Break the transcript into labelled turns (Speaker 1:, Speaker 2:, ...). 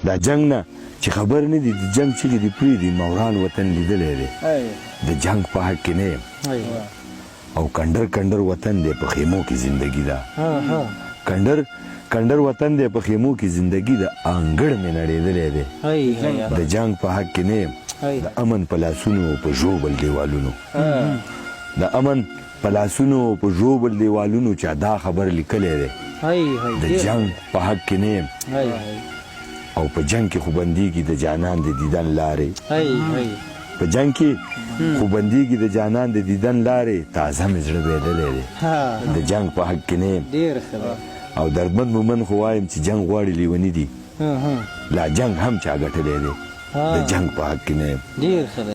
Speaker 1: دا جنگ نه چې خبر نه دي د جنگ چغې دي پرېږدي موران وطن لیدلی دی د جنگ په حق کې نه یم او کنډر کنډر وطن دی په خیمو کې زندگی ده کنډر وطن دی په خیمو کې زندگی ده انګړ مې نړېدلی دی د جنگ په حق کې نه یم د امن په لاسونو او په ژوبل دیوالونو د امن په لاسونو او په ژوبل دیوالونو چا دا خبر لیکلی دی د جنگ په حق کې نه یم او په جنگ کې خو بندېږي د جانان د دیدن لارې په جنگ کې خو بندېږي د جانان د دیدن لارې تازه مې زړه بایللی دی د جنگ په حق کې نه یم او دردمند مومن خو وایم چې جنگ غواړي لیوني دي لا جنگ هم چا ګټلی دی د جنگ په حق کې نه یم